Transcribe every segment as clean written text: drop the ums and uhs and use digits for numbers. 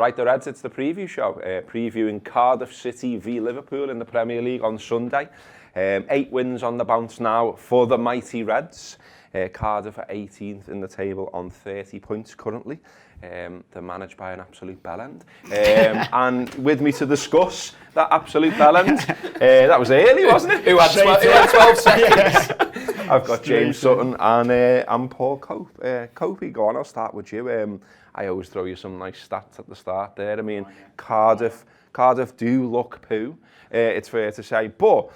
Right, the Reds, it's the preview show, previewing Cardiff City v Liverpool in the Premier League on Sunday. 8 wins on the bounce now for the mighty Reds. Cardiff are 18th in the table on 30 points currently. They're managed by an absolute bellend. And with me to discuss that absolute bellend, that was early, wasn't it? Who had 12 seconds? I've got James Sutton and Paul Cope. Copey, go on, I'll start with you. I always throw you some nice stats at the start there. I mean, Cardiff do look poo, it's fair to say. But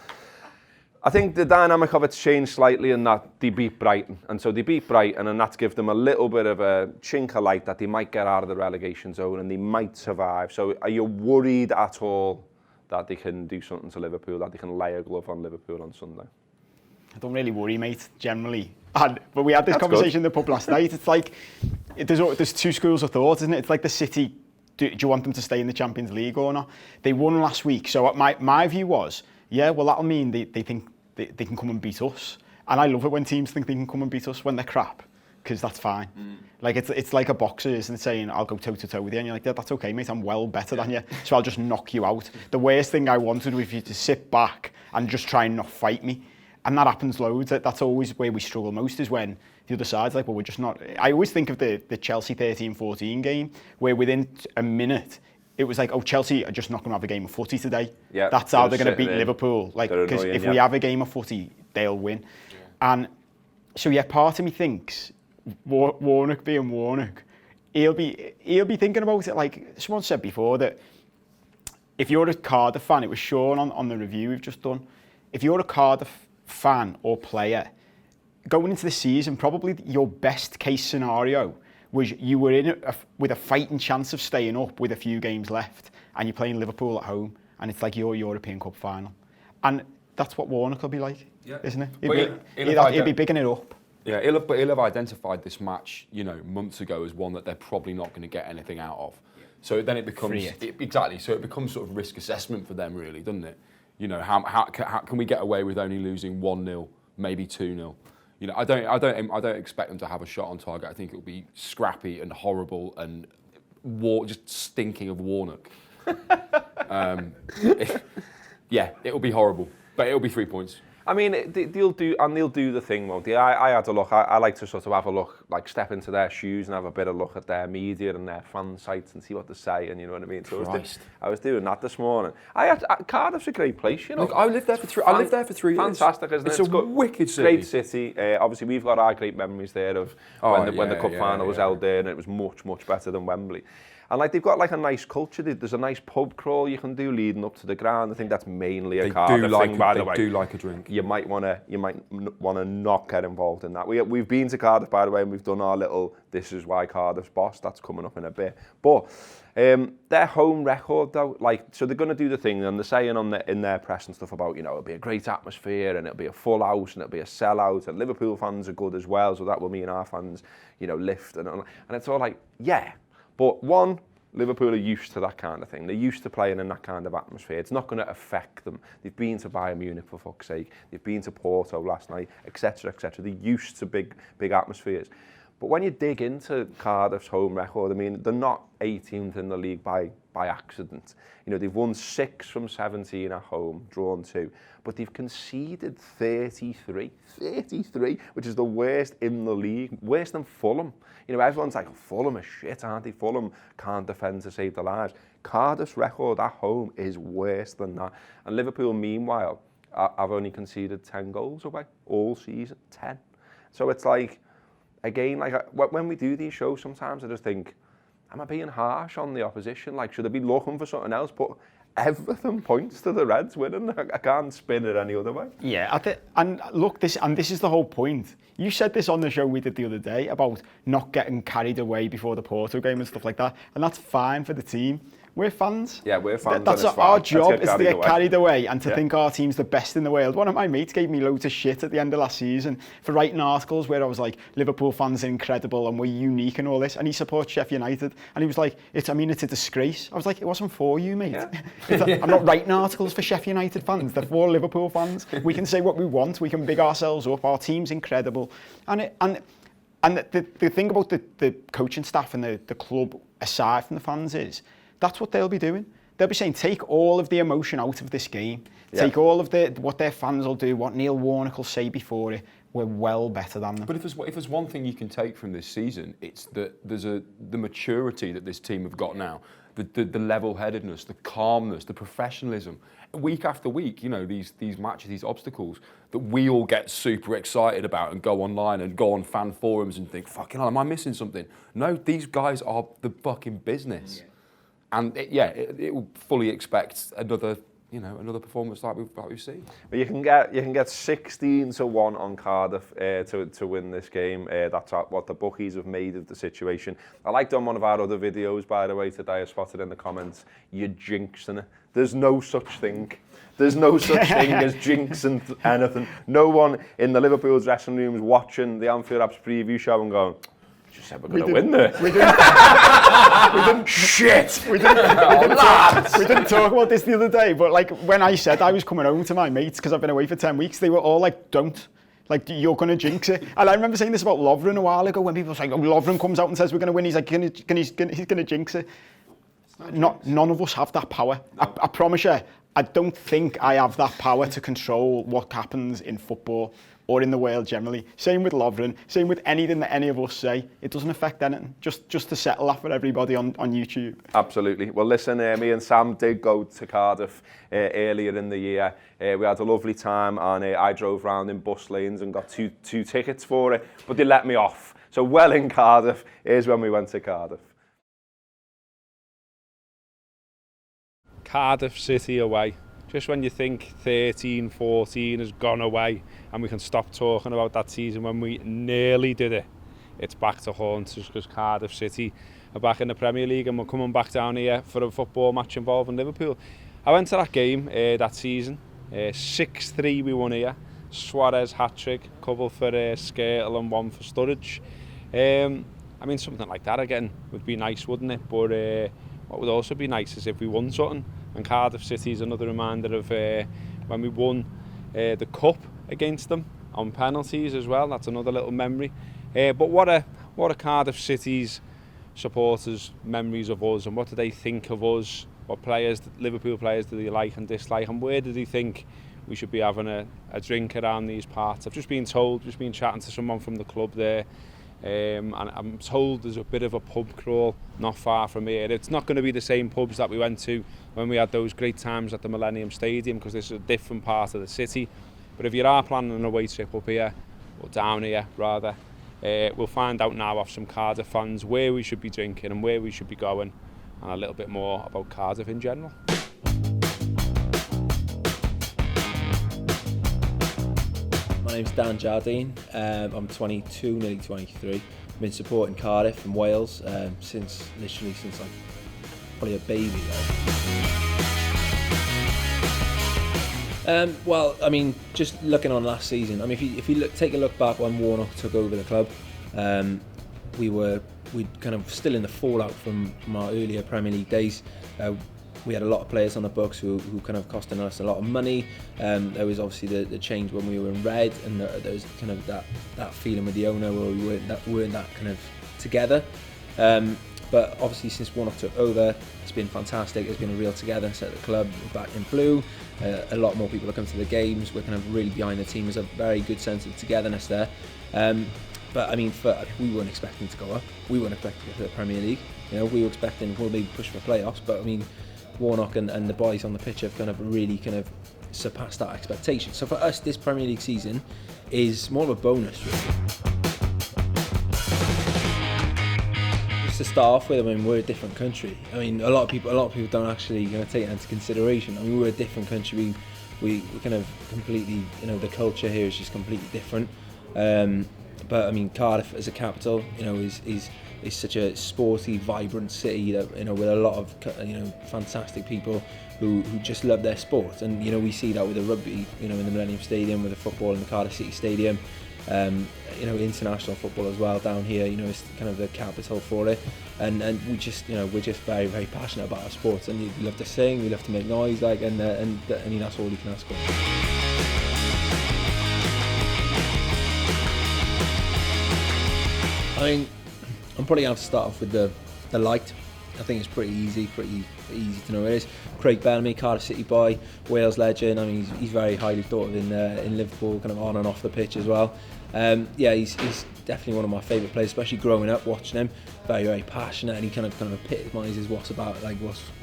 I think the dynamic of it's changed slightly in that they beat Brighton. And so they beat Brighton, and that's given them a little bit of a chink of light that they might get out of the relegation zone and they might survive. So are you worried at all that they can do something to Liverpool, that they can lay a glove on Liverpool on Sunday? I don't really worry, mate, generally. But we had this conversation in the pub last night. It's like, there's two schools of thought, isn't it? It's like the City, do you want them to stay in the Champions League or not? They won last week. So my view was, yeah, well, that'll mean they think they can come and beat us. And I love it when teams think they can come and beat us when they're crap, because that's fine. Like, it's like a boxer, isn't it, saying, I'll go toe-to-toe with you. And you're like, yeah, that's okay, mate, I'm well better than you, so I'll just knock you out. The worst thing I wanted was for you to sit back and just try and not fight me. And that happens loads. That's always where we struggle most, is when the other side's like, well, we're just not... I always think of the Chelsea 13-14 game, where within a minute, it was like, oh, Chelsea are just not going to have a game of footy today. Yeah, that's how they're going to beat Liverpool. Like, because if we have a game of footy, they'll win. Yeah. And so, yeah, part of me thinks, Warnock being Warnock, he'll be thinking about it like someone said before, that if you're a Cardiff fan, it was shown on the review we've just done, if you're a Cardiff fan or player, going into the season, probably your best case scenario was you were in it with a fighting chance of staying up with a few games left, and you're playing Liverpool at home, and it's like your European Cup final. And that's what Warnock will be like, isn't it? He'll be bigging it up. Yeah, he'll have identified this match, months ago as one that they're probably not going to get anything out of. So then it becomes... Exactly, so it becomes sort of risk assessment for them, really, doesn't it? How can we get away with only losing 1-0, maybe 2-0? I don't expect them to have a shot on target. I think it'll be scrappy and horrible and just stinking of Warnock. It'll be horrible, but it'll be 3 points. I mean, they'll do the thing, won't they? I had a look. I like to sort of have a look, like step into their shoes and have a bit of look at their media and their fan sites and see what they're saying. You know what I mean? So I was doing that this morning. Cardiff's a great place, Look, I lived there for 3 years. Fantastic, isn't it? It's a wicked city. Great city. Obviously, we've got our great memories there of when the cup final was held there, and it was much better than Wembley. And they've got a nice culture. There's a nice pub crawl you can do leading up to the ground. I think that's mainly a Cardiff thing, by the way. They do like a drink. You might want to not get involved in that. We've been to Cardiff, by the way, and we've done our little "This is why Cardiff's boss." That's coming up in a bit. But their home record, though, so they're going to do the thing, and they're saying in their press and stuff about, it'll be a great atmosphere, and it'll be a full house, and it'll be a sellout, and Liverpool fans are good as well, so that will mean our fans, lift, and it's all like, yeah. But one, Liverpool are used to that kind of thing. They're used to playing in that kind of atmosphere. It's not going to affect them. They've been to Bayern Munich, for fuck's sake. They've been to Porto last night, etc., etc. They're used to big atmospheres. But when you dig into Cardiff's home record, I mean, they're not 18th in the league by accident. They've won 6 from 17 at home, drawn 2, but they've conceded 33, which is the worst in the league, worse than Fulham. Everyone's like, Fulham are shit, aren't they? Fulham can't defend to save their lives. Cardiff's record at home is worse than that. And Liverpool, meanwhile, have only conceded 10 goals away all season, 10. So it's like, again, when we do these shows, sometimes I just think, am I being harsh on the opposition? Should I be looking for something else? But everything points to the Reds winning. I can't spin it any other way. Yeah, and look, this is the whole point. You said this on the show we did the other day about not getting carried away before the Porto game and stuff like that, and that's fine for the team. We're fans. Yeah, we're fans. That's our job, is to get carried away and to think our team's the best in the world. One of my mates gave me loads of shit at the end of last season for writing articles where I was like, Liverpool fans are incredible and we're unique and all this. And he supports Sheffield United. And he was like, it's a disgrace. I was like, it wasn't for you, mate. Yeah. I'm not writing articles for Sheffield United fans. They're for Liverpool fans. We can say what we want. We can big ourselves up. Our team's incredible. And And the thing about the coaching staff and the club, aside from the fans, is that's what they'll be doing. They'll be saying, take all of the emotion out of this game. Take all of what their fans will do, what Neil Warnock will say before it. We're well better than them. But if there's one thing you can take from this season, it's that there's the maturity that this team have got now, the level-headedness, the calmness, the professionalism. Week after week, you know, these matches, these obstacles that we all get super excited about and go online and go on fan forums and think, fucking hell, am I missing something? No, these guys are the fucking business. Yeah. And it will fully expect another performance like we've seen. But you can get 16-1 on Cardiff to win this game. That's what the bookies have made of the situation. I liked on one of our other videos, by the way, today. I spotted in the comments, you're jinxing it. There's no such thing. There's no such thing as jinxing anything. No one in the Liverpool dressing rooms watching the Anfield Apps preview show and going, you said we're going to win this. We didn't talk about this the other day, but like when I said I was coming home to my mates because I've been away for 10 weeks, they were all like, don't. Like, you're going to jinx it. And I remember saying this about Lovren a while ago when people were saying, oh, Lovren comes out and says we're going to win. He's like, he's going to jinx it. None of us have that power. No. I promise you, I don't think I have that power to control what happens in football or in the world generally. Same with Lovren, same with anything that any of us say. It doesn't affect anything, just to settle that for everybody on YouTube. Absolutely. Well, listen, me and Sam did go to Cardiff earlier in the year. We had a lovely time, and I drove round in bus lanes and got two tickets for it, but they let me off. So well in Cardiff, here's when we went to Cardiff. Cardiff City away. Just when you think 13-14 has gone away and we can stop talking about that season when we nearly did it, it's back to haunt us because Cardiff City are back in the Premier League and we're coming back down here for a football match involving Liverpool. I went to that game that season, 6-3 we won here, Suarez hat-trick, couple for Skirtle and one for Sturridge. I mean, something like that again would be nice, wouldn't it? But what would also be nice is if we won Sutton. And Cardiff City is another reminder of when we won the cup against them on penalties as well. That's another little memory. But what are Cardiff City's supporters' memories of us, and what do they think of us? What players, Liverpool players, do they like and dislike, and where do they think we should be having a drink around these parts? I've just been chatting to someone from the club there. And I'm told there's a bit of a pub crawl not far from here. It's not going to be the same pubs that we went to when we had those great times at the Millennium Stadium, because this is a different part of the city. But if you are planning an away trip up here, or down here rather, we'll find out now off some Cardiff fans where we should be drinking and where we should be going, and a little bit more about Cardiff in general. My name's Dan Jardine. I'm 22, nearly 23. I've been supporting Cardiff and Wales since I'm probably a baby. Well, I mean, just looking on last season. I mean, if you take a look back when Warnock took over the club, we'd kind of still in the fallout from our earlier Premier League days. We had a lot of players on the books who kind of costing us a lot of money. There was obviously the change when we were in red, and there was kind of that feeling with the owner where we weren't that kind of together. But obviously since Warnock took over, it's been fantastic. It's been a real togetherness at the club. We're back in blue. A lot more people are coming to the games. We're kind of really behind the team. There's a very good sense of togetherness there. But I mean, we weren't expecting to go up. We weren't expecting to go to the Premier League. You know, we were expecting we'll maybe push for playoffs. But I mean, Warnock and the boys on the pitch have kind of really kind of surpassed that expectation. So for us, this Premier League season is more of a bonus, really. Just to start off with, I mean, we're a different country. I mean, a lot of people don't actually take that into consideration. I mean, we're a different country. We kind of completely, the culture here is just completely different. But I mean, Cardiff as a capital, is such a sporty, vibrant city that, with a lot of, fantastic people who just love their sport. And, we see that with the rugby, in the Millennium Stadium, with the football in the Cardiff City Stadium. International football as well down here, it's kind of the capital for it. And we just, we're just very, very passionate about our sports. And we love to sing, we love to make noise, and I mean, that's all you can ask for. I mean, I'm probably going to have to start off with the light. I think it's pretty easy to know who it is. Craig Bellamy, Cardiff City boy, Wales legend. I mean, he's very highly thought of in Liverpool, kind of on and off the pitch as well. He's definitely one of my favourite players, especially growing up watching him. Very, very passionate, and he kind of epitomises what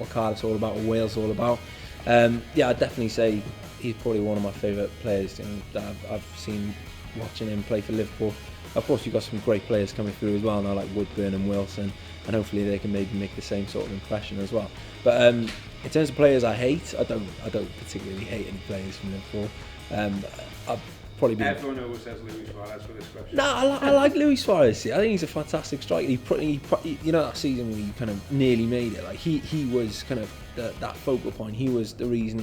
Cardiff's all about, what Wales all about. I'd definitely say he's probably one of my favourite players that I've seen watching him play for Liverpool. Of course, you've got some great players coming through as well now, like Woodburn and Wilson, and hopefully they can maybe make the same sort of impression as well. But in terms of players I hate, I don't particularly hate any players from Liverpool. I've probably been... Everyone always says Luis Suarez for this question. No, I like Luis Suarez. I think he's a fantastic striker. He that season when he kind of nearly made it, like he was kind of that focal point. He was the reason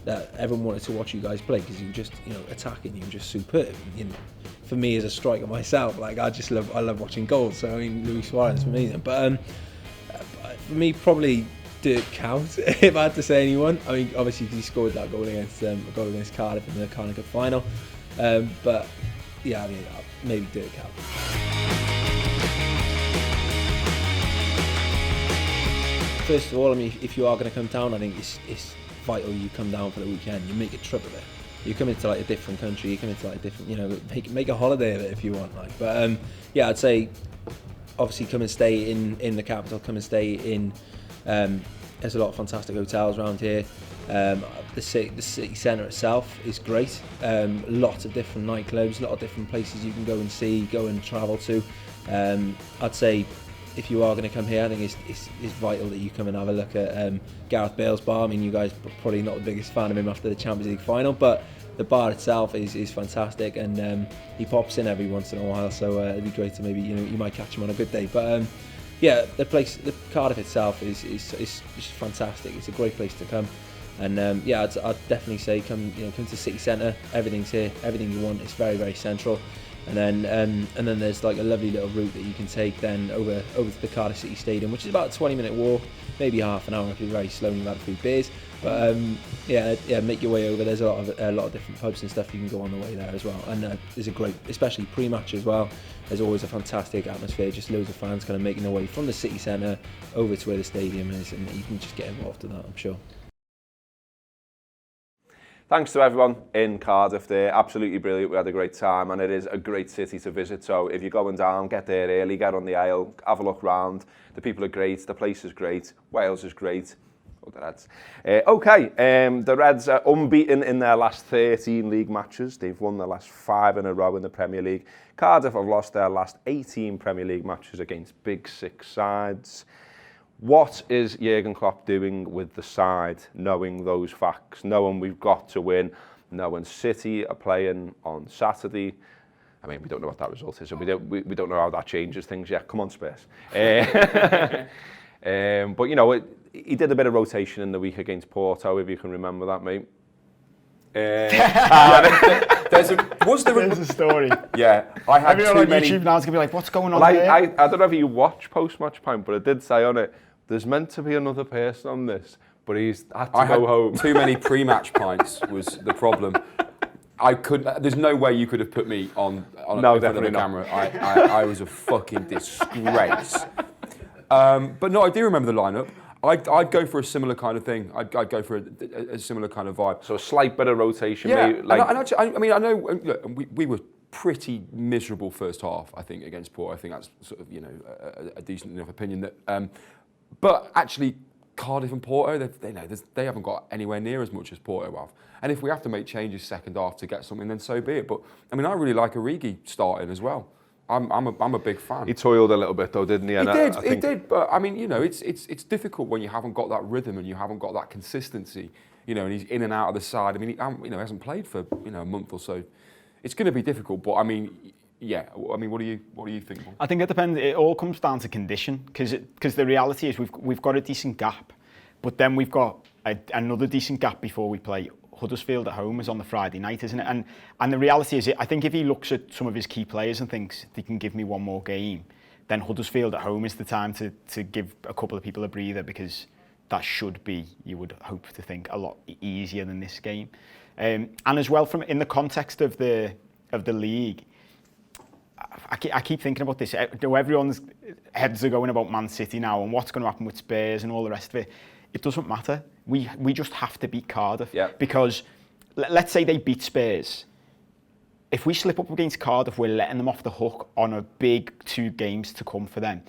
that everyone wanted to watch you guys play, because you were just attacking, you were just superb. For me as a striker myself, like I love watching goals. So I mean, Luis Suarez is amazing. But for me, probably Dirk Kuyt, if I had to say anyone. I mean, obviously he scored that goal against Cardiff in the Carling Cup final. But yeah, I mean, maybe Dirk Kuyt. First of all, I mean, if you are going to come down, I think it's vital you come down for the weekend. You make a trip of it. You come into like a different country. You come into like a different, make a holiday of it if you want. Like, but I'd say obviously come and stay in the capital. Come and stay in. There's a lot of fantastic hotels around here. The city centre itself is great. Lots of different nightclubs, a lot of different places you can go and see, go and travel to. I'd say if you are going to come here, I think it's vital that you come and have a look at Gareth Bale's bar. I mean, you guys are probably not the biggest fan of him after the Champions League final, but the bar itself is fantastic, and he pops in every once in a while, so it'd be great to maybe you might catch him on a good day. But the Cardiff itself is just fantastic. It's a great place to come, and I'd definitely say come to City Centre. Everything's here, everything you want. It's very, very central. And then there's like a lovely little route that you can take then over to the Cardiff City Stadium, which is about a 20-minute walk, maybe half an hour if you're very slow and you've had a few beers. But make your way over. There's a lot of different pubs and stuff you can go on the way there as well. And there's a great, especially pre-match as well. There's always a fantastic atmosphere. Just loads of fans kind of making their way from the city centre over to where the stadium is, and you can just get involved in that, I'm sure. Thanks to everyone in Cardiff there. Absolutely brilliant. We had a great time, and it is a great city to visit. So if you're going down, get there early, get on the Isle, have a look round. The people are great, the place is great, Wales is great. Oh, the Reds. The Reds are unbeaten in their last 13 league matches. They've won their last 5 in a row in the Premier League. Cardiff have lost their last 18 Premier League matches against Big Six sides. What is Jurgen Klopp doing with the side, knowing those facts, knowing we've got to win, knowing City are playing on Saturday? I mean, we don't know what that result is, so we don't know how that changes things yet. Come on, Spurs. But he did a bit of rotation in the week against Porto, if you can remember that, mate. There's a story. Yeah, I had everyone too on many. YouTube now is gonna be like, what's going on there? I don't know if you watch post-match point, but it did say on it, there's meant to be another person on this, but he's had to go home. Too many pre-match pints was the problem. There's no way you could have put me on no, definitely the camera. I was a fucking disgrace. But no, I do remember the lineup. I'd go for a similar kind of thing. I'd go for a similar kind of vibe. So a slight bit of rotation. Yeah, maybe, I know. Look, we were pretty miserable first half, I think, against Porto. I think that's sort of a decent enough opinion that. But actually, Cardiff and Porto, they haven't got anywhere near as much as Porto have. And if we have to make changes second half to get something, then so be it. But I mean, I really like Origi starting as well. I'm a big fan. He toiled a little bit though, didn't he? He did. But I mean, it's difficult when you haven't got that rhythm and you haven't got that consistency. And he's in and out of the side. I mean, he hasn't played for a month or so. It's going to be difficult. But I mean. Yeah, I mean, what do you think? I think it depends. It all comes down to condition, because the reality is we've got a decent gap, but then we've got another decent gap before we play Huddersfield at home is on the Friday night, isn't it? And the reality is, I think if he looks at some of his key players and thinks they can give me one more game, then Huddersfield at home is the time to give a couple of people a breather, because that should be, you would hope to think, a lot easier than this game. And as well, from in the context of the league. I keep thinking about this. Everyone's heads are going about Man City now and what's going to happen with Spurs and all the rest of it. It doesn't matter. We just have to beat Cardiff. Yeah. Because let's say they beat Spurs. If we slip up against Cardiff, we're letting them off the hook on a big 2 games to come for them.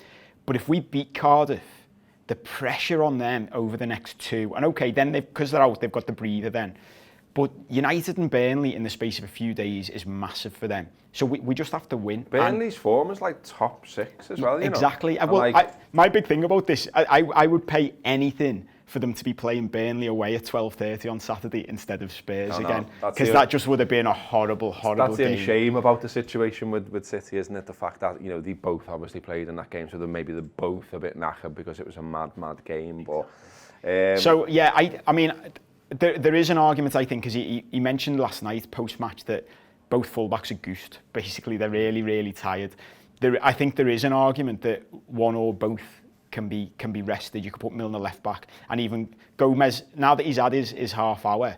But if we beat Cardiff, the pressure on them over the next 2, and okay, then because they're out, they've got the breather then. But United and Burnley in the space of a few days is massive for them. So we just have to win. Burnley's form is like top 6 as well, you exactly. know. Well, my big thing about this, I would pay anything for them to be playing Burnley away at 12:30 on Saturday instead of Spurs again. Because that just would have been a horrible game. That's the shame about the situation with City, isn't it? The fact that, you know, they both obviously played in that game, so maybe they're both a bit knackered because it was a mad game. But so, yeah, I mean, there is an argument, I think, because he mentioned last night, post-match, that both fullbacks are goosed. Basically, they're really, really tired. I think there is an argument that one or both can be rested. You could put Milner left back, and even Gomez, now that he's had his half hour,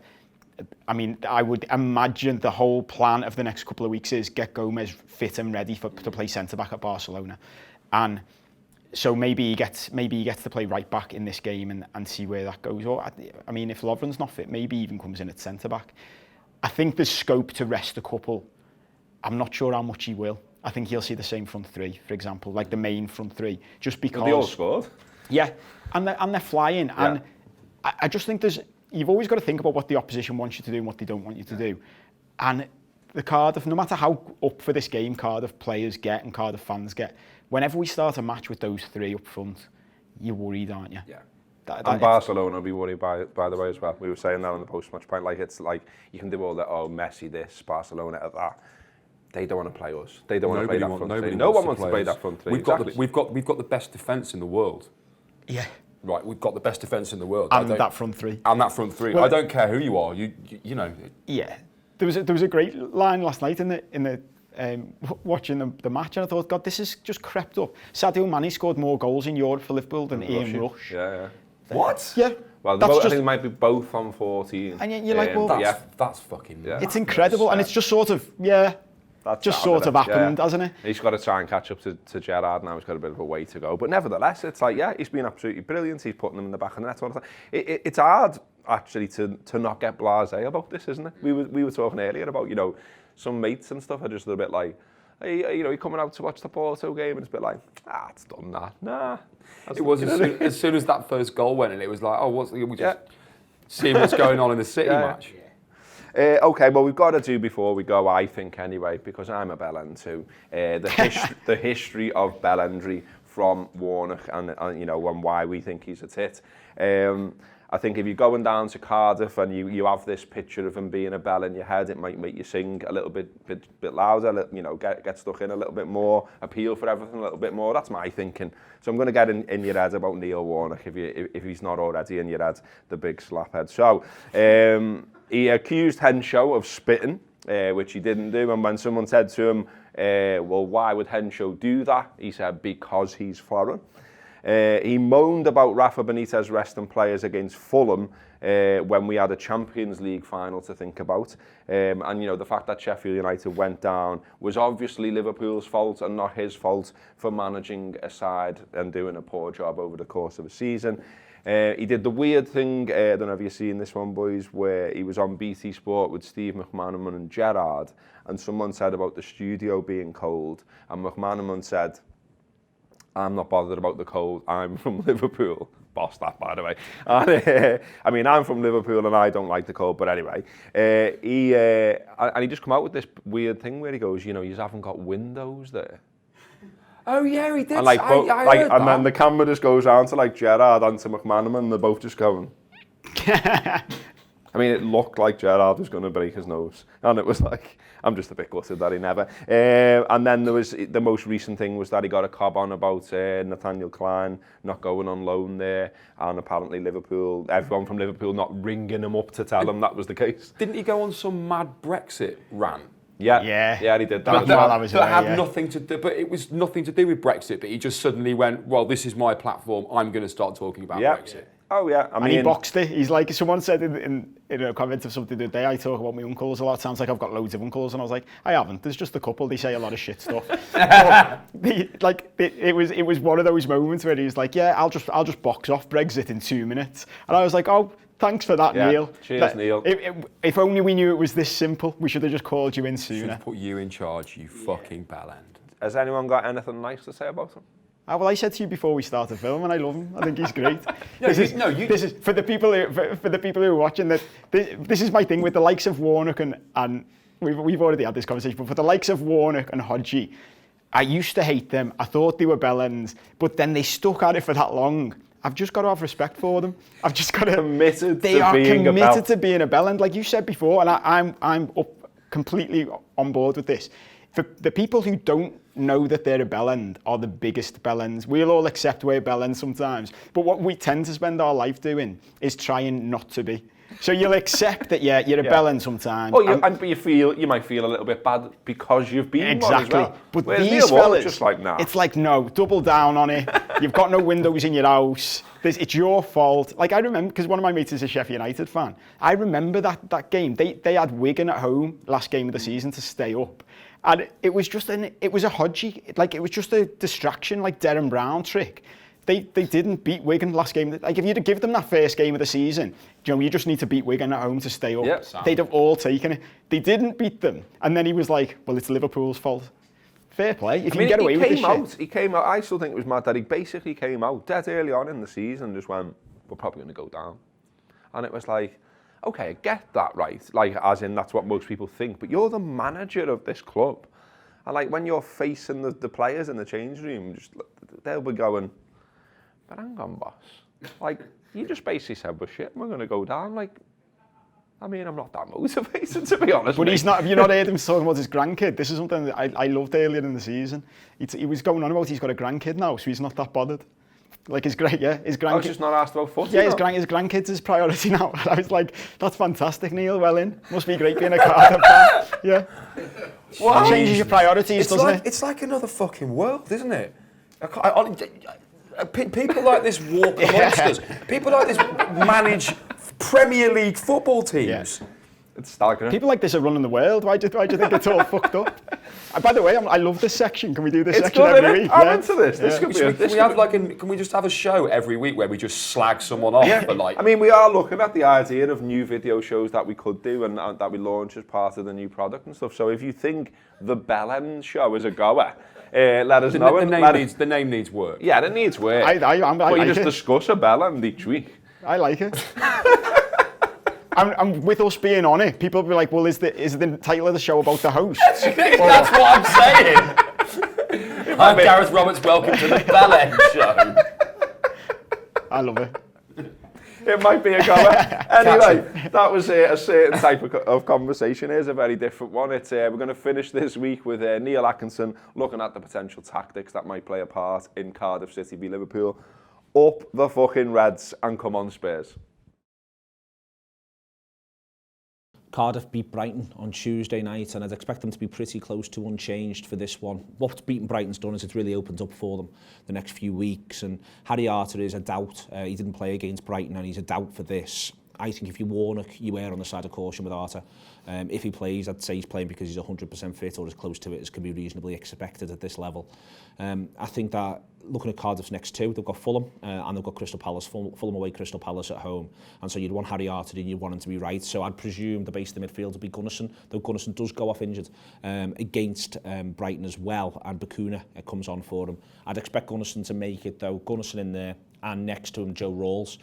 I mean, I would imagine the whole plan of the next couple of weeks is get Gomez fit and ready to play centre-back at Barcelona. And so maybe he gets to play right back in this game and see where that goes. Or I mean, if Lovren's not fit, maybe he even comes in at centre back. I think there's scope to rest a couple. I'm not sure how much he will. I think he'll see the same front 3, for example, like the main front 3, just because they all scored. Yeah, and they're flying. Yeah. And I just think you've always got to think about what the opposition wants you to do and what they don't want you to do. And the Cardiff, no matter how up for this game Cardiff players get and Cardiff fans get, whenever we start a match with those 3 up front, you're worried, aren't you? Yeah. And Barcelona will be worried by the way as well. We were saying that on the post-match point. Like, it's like you can do all that, Messi this, Barcelona at that. They don't want to play us. They don't want to play that front 3. No one wants to play that front 3. We've got the best defence in the world. Yeah. Right, we've got the best defence in the world. And that front 3. And that front 3. Well, I don't care who you are. You know. Yeah. There was a great line last night in the watching the match, and I thought, God, this has just crept up. Sadio Mane scored more goals in Europe for Liverpool than Ian Rush. Yeah. What? Yeah. Well, I think they might be both on 14. And you're like, well, that's fucking. Yeah. It's incredible, and it's just sort of that's just sort of happened, hasn't it? He's got to try and catch up to Gerrard now. He's got a bit of a way to go, but nevertheless, it's like, he's been absolutely brilliant. He's putting them in the back of the net all the time. It's hard actually to not get blasé about this, isn't it? We were talking earlier about, you know, some mates and stuff are just a bit like, hey, you know, you're coming out to watch the Porto game, and it's a bit like, it's done that. Nah. It was as soon as that first goal went in, it was like, we just see what's going on in the City match. Okay, well, we've got to do before we go, I think anyway, because I'm a Bellend too, the history of Bellendry from Warnock and you know, and why we think he's a tit. I think if you're going down to Cardiff and you have this picture of him being a bell in your head, it might make you sing a little bit louder, you know, get stuck in a little bit more, appeal for everything a little bit more. That's my thinking. So I'm going to get in your head about Neil Warnock if he's not already in your head, the big slaphead. So he accused Henshaw of spitting, which he didn't do. And when someone said to him, well, why would Henshaw do that? He said, because he's foreign. He moaned about Rafa Benitez resting players against Fulham when we had a Champions League final to think about. And, you know, the fact that Sheffield United went down was obviously Liverpool's fault and not his fault for managing a side and doing a poor job over the course of a season. He did the weird thing, I don't know if you've seen this one, boys, where he was on BT Sport with Steve McManaman and Gerrard, and someone said about the studio being cold, and McManaman said, I'm not bothered about the cold, I'm from Liverpool. Boss that, by the way. And, I mean, I'm from Liverpool and I don't like the cold, but anyway. He just come out with this weird thing where he goes, you know, you haven't got windows there. Oh yeah, he did. And, like, I heard and then the camera just goes down to like Gerrard and to McManaman, and they're both just going. I mean, it looked like Gerrard was going to break his nose, and it was like, I'm just a bit gutted that he never. And then there was the most recent thing was that he got a cob on about Nathaniel Clyne not going on loan there, and apparently everyone from Liverpool not ringing him up to tell him that was the case. Didn't he go on some mad Brexit rant? Yeah, he did. That had nothing to do, but it was nothing to do with Brexit. But he just suddenly went, "Well, this is my platform. I'm going to start talking about Brexit." Oh yeah, I mean, and he boxed it. He's like, someone said in a comment of something the day, I talk about my uncles a lot. Sounds like I've got loads of uncles, and I was like, I haven't. There's just a couple. They say a lot of shit stuff. It was one of those moments where he was like, yeah, I'll just box off Brexit in 2 minutes, and I was like, oh, thanks for that, Neil. Cheers, Neil. If only we knew it was this simple, we should have just called you in sooner. Should have put you in charge, you fucking bellend. Has anyone got anything nice to say about him? Well, I said to you before we started filming, I love him. I think he's great. This is for the people who are watching. That this is my thing with the likes of Warnock and we've already had this conversation. But for the likes of Warnock and Hodgie, I used to hate them. I thought they were bellends, but then they stuck at it for that long. I've just got to have respect for them. I've just got to. They are committed to being a bellend, like you said before, and I'm completely on board with this. For the people who don't know that they're a bellend are the biggest bellends. We'll all accept we're bellends sometimes, but what we tend to spend our life doing is trying not to be. So you'll accept that, yeah, you're a bellend sometimes. Oh, but you might feel a little bit bad because you've been exactly. One as well. But whereas these fellas, just like, nah. It's like, no, double down on it. You've got no windows in your house. It's your fault. Like, I remember, because one of my mates is a Sheffield United fan. I remember that game. They had Wigan at home last game of the season to stay up. And it was just it was a Hodgie, like it was just a distraction, like Darren Brown trick. They didn't beat Wigan last game. Like if you'd have given them that first game of the season, you just need to beat Wigan at home to stay up. Yep. They'd have all taken it. They didn't beat them, and then he was like, "Well, it's Liverpool's fault." Fair play. If you can get away with this shit. He came out. I still think it was mad that he basically came out dead early on in the season, just went, "We're probably going to go down," and it was like, okay, I get that, right? Like, as in, that's what most people think. But you're the manager of this club. And, like, when you're facing the players in the change room, they'll be going, but hang on, boss. Like, you just basically said, well, shit, we're going to go down. Like, I mean, I'm not that motivated, to be honest. But he's not, have you not heard him talking about his grandkid? This is something that I loved earlier in the season. He was going on about he's got a grandkid now, so he's not that bothered. Like his grandkid. I was just not asked about footy. Yeah, his grandkids his priority now. And I was like, that's fantastic, Neil. Well in. Must be great being a Cardiff fan. Yeah. Well, it changes your priorities, doesn't it? It's like another fucking world, isn't it? People like this walk amongst us. People like this manage Premier League football teams. Yeah. It's staggering. People like this are running the world. Why do you think it's all fucked up? By the way, I love this section. Can we do this section every week? I'm into this. This could be. Can we just have a show every week where we just slag someone off? Yeah. For like, I mean, we are looking at the idea of new video shows that we could do and that we launch as part of the new product and stuff. So if you think the Bellend show is a goer, let us know. The name needs work. Yeah, it needs work. But you just discuss a Bellend each week. I like it. And with us being on it, people will be like, well, is the title of the show about the host? That's what I'm saying. I'm Gareth Roberts, welcome to the Bellend show. I love it. It might be a goer. Anyway, that was a certain type of conversation. Here's a very different one. We're going to finish this week with Neil Atkinson looking at the potential tactics that might play a part in Cardiff City v Liverpool. Up the fucking Reds and come on Spurs. Cardiff beat Brighton on Tuesday night, and I'd expect them to be pretty close to unchanged for this one. What's beating Brighton's done is it's really opened up for them the next few weeks, and Harry Arter is a doubt. He didn't play against Brighton, and he's a doubt for this. I think if you Warnock, you err on the side of caution with Arter. If he plays, I'd say he's playing because he's 100% fit or as close to it as can be reasonably expected at this level. I think that looking at Cardiff's next two, they've got Fulham and they've got Crystal Palace, Fulham away, Crystal Palace at home. And so you'd want Harry Arter and you'd want him to be right. So I'd presume the base of the midfield will be Gunnarsson, though Gunnarsson does go off injured against Brighton as well, and Bakuna comes on for him. I'd expect Gunnarsson to make it though. Gunnarsson in there, and next to him Joe Rawls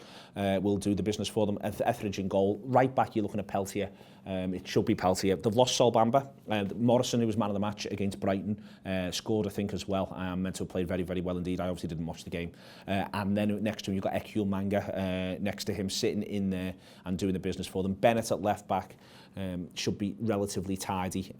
will do the business for them. Etheridge in goal. Right back you're looking at Peltier. It should be Peltier. They've lost Sol Bamba. Morrison, who was man of the match against Brighton, scored I think as well. Meant to have played very, very well indeed. I obviously didn't watch the game. And then next to him you've got Ekul Manga next to him sitting in there and doing the business for them. Bennett at left back should be relatively tidy.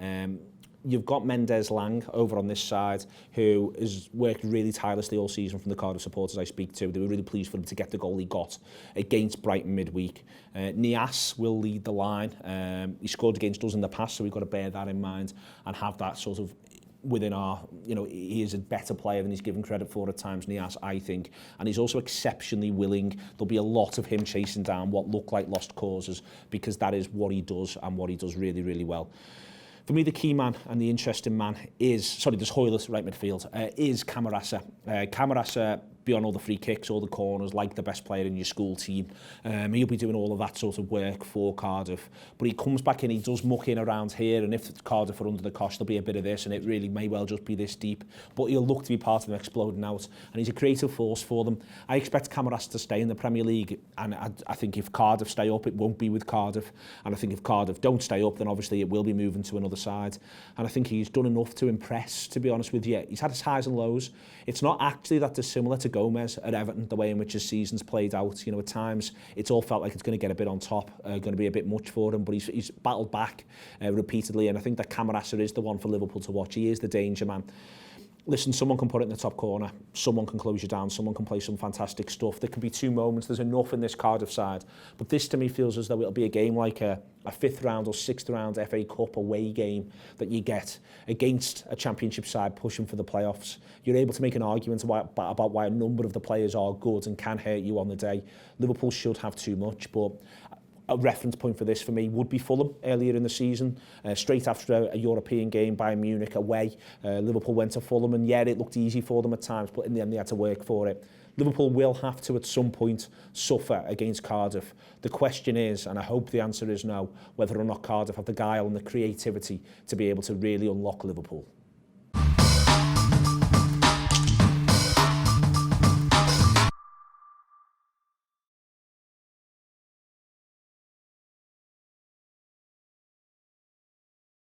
You've got Mendes Lang over on this side, who has worked really tirelessly all season from the Cardiff supporters I speak to. They were really pleased for him to get the goal he got against Brighton midweek. Niasse will lead the line. He scored against us in the past, so we've got to bear that in mind and have that sort of within our, he is a better player than he's given credit for at times, and he has, I think. And he's also exceptionally willing. There'll be a lot of him chasing down what look like lost causes, because that is what he does and what he does really, really well. For me, the key man and the interesting man is, there's Hoylett right midfield, is Camarasa. Camarasa, beyond all the free kicks, all the corners, like the best player in your school team. He'll be doing all of that sort of work for Cardiff. But he comes back in, he does muck in around here, and if Cardiff are under the cosh, there'll be a bit of this, and it really may well just be this deep. But he'll look to be part of them exploding out, and he's a creative force for them. I expect Camarasa to stay in the Premier League, and I think if Cardiff stay up, it won't be with Cardiff. And I think if Cardiff don't stay up, then obviously it will be moving to another side. And I think he's done enough to impress, to be honest with you. He's had his highs and lows. It's not actually that dissimilar to Gomez at Everton, the way in which his season's played out. At times it's all felt like it's going to get a bit on top, going to be a bit much for him, but he's battled back repeatedly, and I think that Camarasa is the one for Liverpool to watch. He is the danger man. Listen, someone can put it in the top corner, someone can close you down, someone can play some fantastic stuff. There can be 2 moments, there's enough in this Cardiff side. But this to me feels as though it'll be a game like a 5th round or 6th round FA Cup away game that you get against a championship side pushing for the playoffs. You're able to make an argument about why a number of the players are good and can hurt you on the day. Liverpool should have too much, but a reference point for this for me would be Fulham earlier in the season, straight after a European game, Bayern Munich away. Liverpool went to Fulham, and yeah, it looked easy for them at times, but in the end they had to work for it. Liverpool will have to at some point suffer against Cardiff. The question is, and I hope the answer is no, whether or not Cardiff have the guile and the creativity to be able to really unlock Liverpool.